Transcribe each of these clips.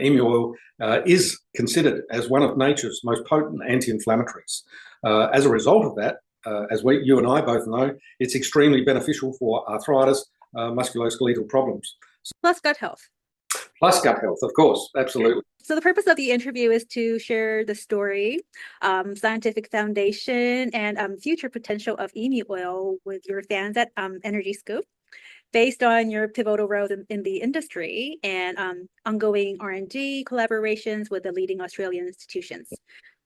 Emu oil is considered as one of nature's most potent anti-inflammatories. As a result of that, as you and I both know, it's extremely beneficial for arthritis, musculoskeletal problems. Plus gut health. Plus gut health, of course, absolutely. So the purpose of the interview is to share the story, scientific foundation, and future potential of Emu oil with your fans at Energiescoup, based on your pivotal role in the industry and ongoing R&D collaborations with the leading Australian institutions.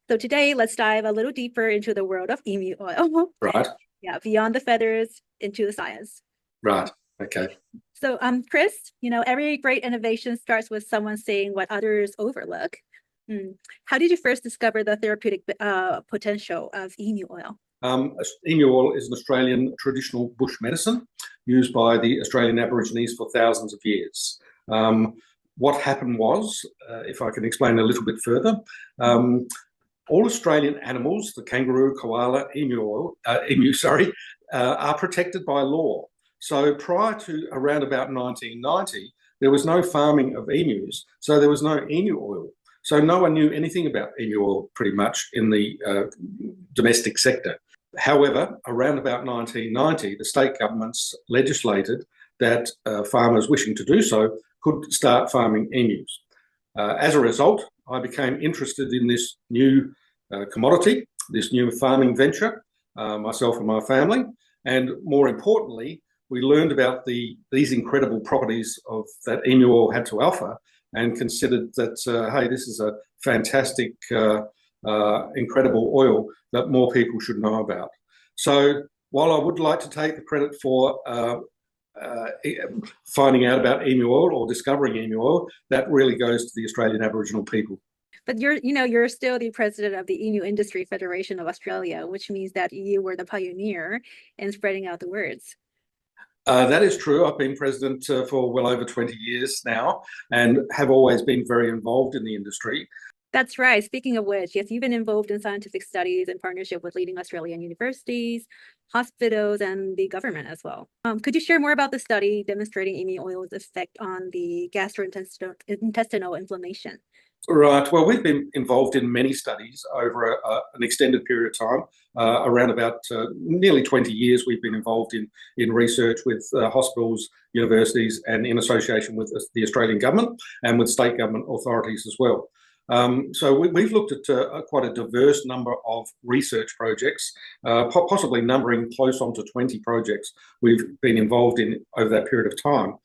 So today, let's dive a little deeper into the world of Emu oil. Right. Yeah, beyond the feathers into the science. Right. Okay. So, Chris, every great innovation starts with someone saying what others overlook. How did you first discover the therapeutic potential of Emu oil? Emu oil is an Australian traditional bush medicine used by the Australian Aborigines for thousands of years. What happened was, if I can explain a little bit further, all Australian animals, the kangaroo, koala, emu, are protected by law. So prior to around about 1990, there was no farming of emus, so there was no emu oil. So no one knew anything about emu oil pretty much in the domestic sector. However, around about 1990, the state governments legislated that farmers wishing to do so could start farming emus. As a result, I became interested in this new commodity, this new farming venture, myself and my family, and more importantly, we learned about these incredible properties of that emu oil had to offer and considered that, hey, this is a fantastic, incredible oil that more people should know about. So while I would like to take the credit for finding out about emu oil or discovering emu oil, that really goes to the Australian Aboriginal people. But you're still the president of the Emu Industry Federation of Australia, which means that you were the pioneer in spreading out the words. That is true. I've been president for well over 20 years now and have always been very involved in the industry. That's right. Speaking of which, yes, you've been involved in scientific studies in partnership with leading Australian universities, hospitals, and the government as well. Could you share more about the study demonstrating emu oil's effect on the gastrointestinal inflammation? Right. Well, we've been involved in many studies over an extended period of time. Around about nearly 20 years, we've been involved in research with hospitals, universities, and in association with the Australian government and with state government authorities as well. So we've looked at quite a diverse number of research projects, possibly numbering close on to 20 projects we've been involved in over that period of time.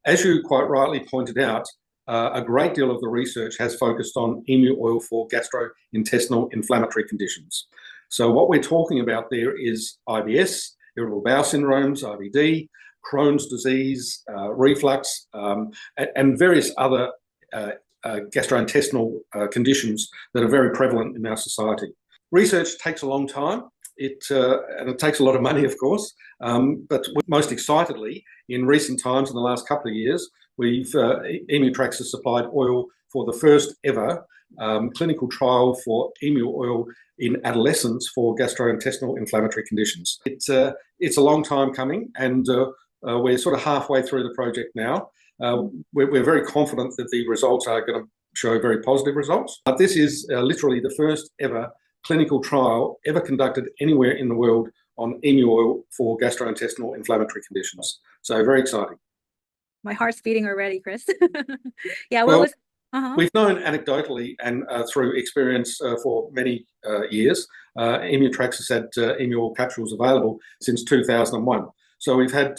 As you quite rightly pointed out, a great deal of the research has focused on emu oil for gastrointestinal inflammatory conditions. So what we're talking about there is IBS, irritable bowel syndromes, IBD, Crohn's disease, reflux, and various other gastrointestinal conditions that are very prevalent in our society. Research takes a long time. And it takes a lot of money, of course, but most excitedly, in recent times, in the last couple of years, Emutrax has supplied oil for the first ever clinical trial for emu oil in adolescents for gastrointestinal inflammatory conditions. It's a long time coming, and we're sort of halfway through the project now. We're very confident that the results are going to show very positive results. But this is literally the first ever clinical trial ever conducted anywhere in the world on emu oil for gastrointestinal inflammatory conditions. So very exciting. My heart's beating already, Chris. Yeah, we've known anecdotally and through experience for many years, Emutrax has had emu oil capsules available since 2001. So we've had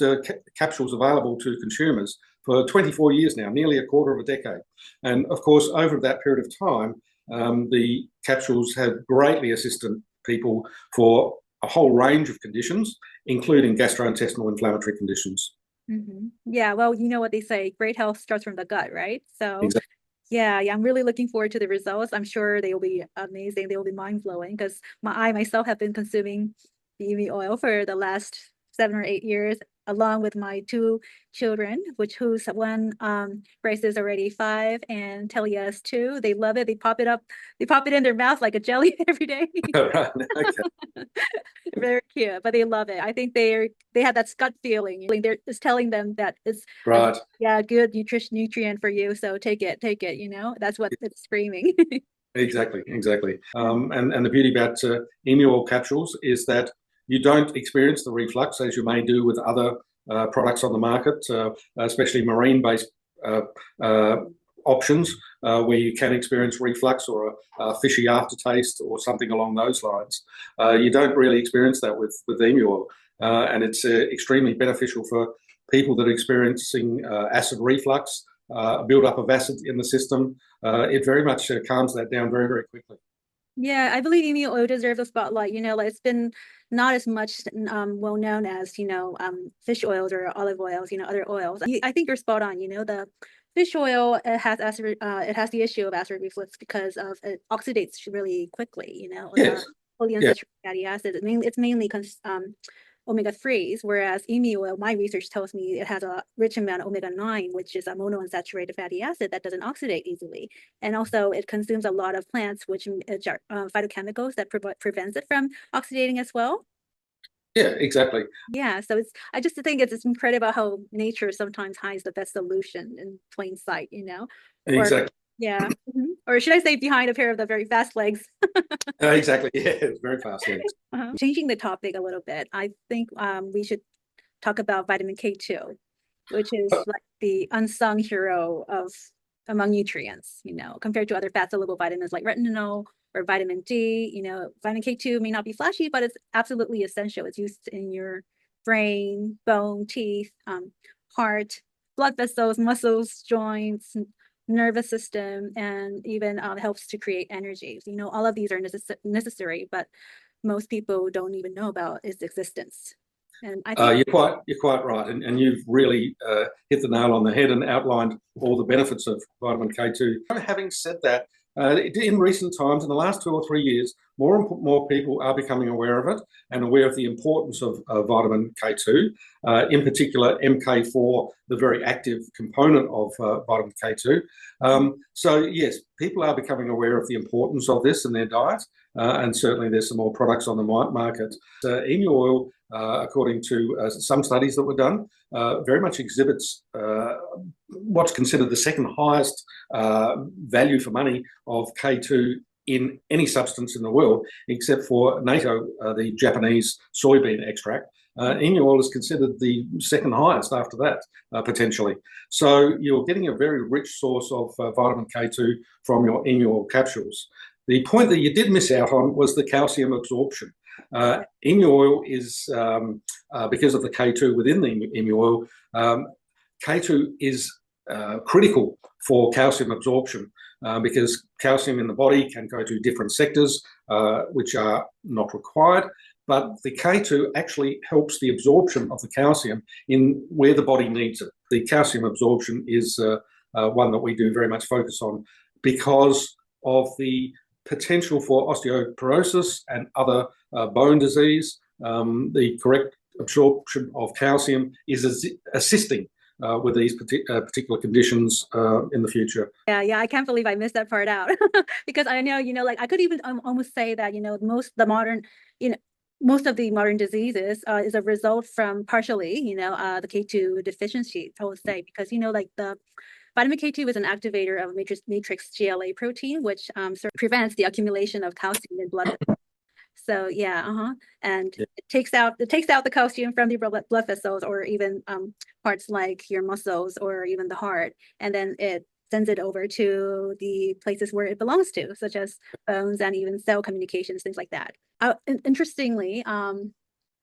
capsules available to consumers for 24 years now, nearly a quarter of a decade. And of course, over that period of time, the capsules have greatly assisted people for a whole range of conditions, including gastrointestinal inflammatory conditions. Mm-hmm. Yeah, well, you know what they say, great health starts from the gut, right? So exactly. Yeah, I'm really looking forward to the results. I'm sure they will be amazing. They will be mind-blowing because I myself have been consuming the emu oil for the last 7 or 8 years along with my two children, whose one Grace is already 5 and Talia is 2. They love it. They pop it in their mouth like a jelly every day. Right. Okay. Very cute, but they love it. I think they have that gut feeling. They're just telling them that it's Right. good nutrient for you. So take it. That's what it's screaming. Exactly. And the beauty about Emu Oil capsules is that you don't experience the reflux as you may do with other products on the market, especially marine-based options where you can experience reflux or a fishy aftertaste or something along those lines. You don't really experience that with Emu Oil, and it's extremely beneficial for people that are experiencing acid reflux, build-up of acid in the system. It very much calms that down very, very quickly. Yeah, I believe Emu Oil deserves a spotlight. Like it's been not as much well known as fish oils or olive oils, other oils. I think you're spot on. The fish oil has acid, it has the issue of acid reflux because of it oxidates really quickly. Yes. Polyunsaturated fatty acids. It's mainly omega-3s, whereas Emu Oil, my research tells me it has a rich amount of omega-9, which is a monounsaturated fatty acid that doesn't oxidate easily. And also it consumes a lot of plants, which are phytochemicals that prevents it from oxidating as well. Yeah, exactly. Yeah, so I just think it's incredible how nature sometimes hides the best solution in plain sight, Exactly. Yeah. Or should I say behind a pair of the very fast legs? Exactly. Yeah, it's very fast legs. Changing the topic a little bit, I think we should talk about vitamin K2, which is like the unsung hero among nutrients, compared to other fat soluble vitamins like retinol or vitamin D. Vitamin K2 may not be flashy, but it's absolutely essential. It's used in your brain, bone, teeth, heart, blood vessels, muscles, joints, nervous system, and even helps to create energy. All of these are necessary, but most people don't even know about its existence. And I think you're quite right, and you've really hit the nail on the head and outlined all the benefits of vitamin K2. Having said that, in recent times, in the last 2 or 3 years, more and more people are becoming aware of it and aware of the importance of vitamin K2, in particular MK4, the very active component of vitamin K2. So yes, people are becoming aware of the importance of this in their diet, and certainly there's some more products on the market. Emu Oil, according to some studies that were done, very much exhibits what's considered the second highest value for money of K2 in any substance in the world, except for NATO, the Japanese soybean extract. Emu Oil is considered the second highest after that, potentially. So you're getting a very rich source of vitamin K2 from your Emu Oil capsules. The point that you did miss out on was the calcium absorption. Emu Oil is, because of the K2 within the Emu Oil, K2 is critical for calcium absorption because calcium in the body can go to different sectors which are not required, but the K2 actually helps the absorption of the calcium in where the body needs it. The calcium absorption is one that we do very much focus on because of the potential for osteoporosis and other bone disease. The correct absorption of calcium is assisting with these particular conditions in the future. Yeah, I can't believe I missed that part out because I know, like I could even almost say that, most of the modern diseases is a result from partially, the K2 deficiency, I would say, because, like the vitamin K2 is an activator of matrix GLA protein, which sort of prevents the accumulation of calcium in blood. So yeah, and it takes out the calcium from the blood vessels or even parts like your muscles or even the heart, and then it sends it over to the places where it belongs to, such as bones and even cell communications, things like that. Interestingly, I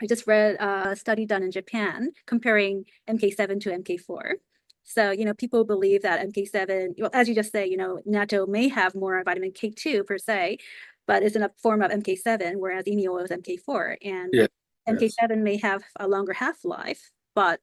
just read a study done in Japan comparing MK7 to MK4. So, people believe that MK7, well, as you just say, natto may have more vitamin K2 per se, but it's in a form of MK7, whereas Emu Oil is MK4. And MK7 may have a longer half-life, but,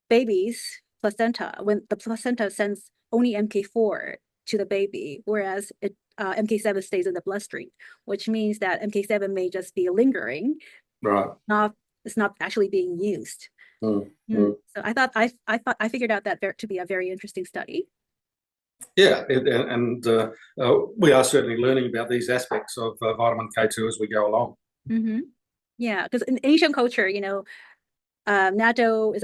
babies' placenta, when the placenta sends only MK4 to the baby, whereas MK7 stays in the bloodstream, which means that MK7 may just be lingering, right, not it's not actually being used. Mm. So I figured out that to be a very interesting study. Yeah, and we are certainly learning about these aspects of vitamin K2 as we go along. Yeah, because in Asian culture, natto is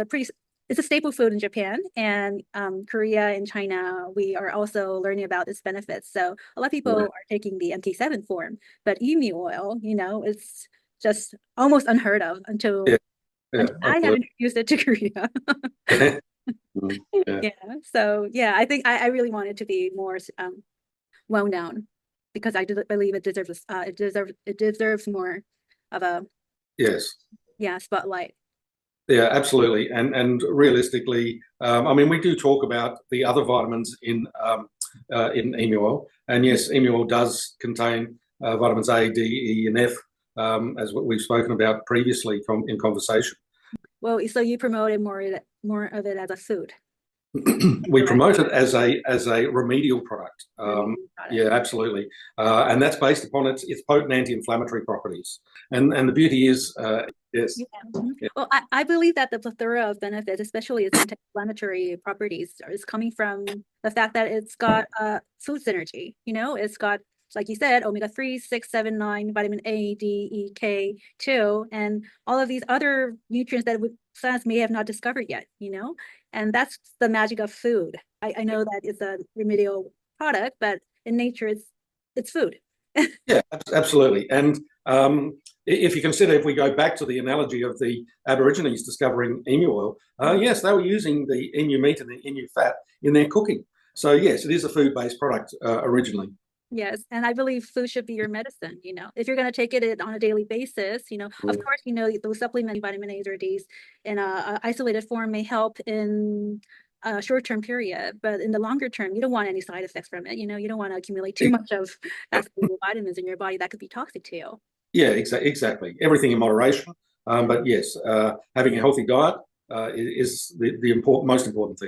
it's a staple food in Japan, and Korea and China, we are also learning about its benefits. So a lot of people are taking the MT7 form, but emu oil, it's just almost unheard of until I have introduced it to Korea. So I think I really want it to be more well known, because I believe it deserves more of a spotlight. Yeah, absolutely. And realistically, I mean, we do talk about the other vitamins in emu oil, and yes, emu oil does contain vitamins A, D, E, and F, as what we've spoken about previously in conversation. Well, so you promoted more of it as a food. We promote it as a remedial product. Yeah, absolutely, and that's based upon its potent anti-inflammatory properties. And the beauty is, yes. Well, I believe that the plethora of benefits, especially its anti-inflammatory properties, is coming from the fact that it's got food synergy. It's got, like you said, omega-3, 6, 7, 9, vitamin A, D, E, K, 2, and all of these other nutrients that science may have not discovered yet, and that's the magic of food. I know that it's a remedial product, but in nature, it's food. Yeah, absolutely. And if you consider, if we go back to the analogy of the Aborigines discovering emu oil, yes, they were using the emu meat and the emu fat in their cooking. So yes, it is a food-based product originally. Yes, and I believe food should be your medicine. If you're going to take it on a daily basis, of course, those supplements, vitamin A's or D's in a isolated form may help in a short-term period, but in the longer term, you don't want any side effects from it. You don't want to accumulate too much of vitamins in your body that could be toxic to you. Yeah, exactly. Everything in moderation. But yes, having a healthy diet is the most important thing.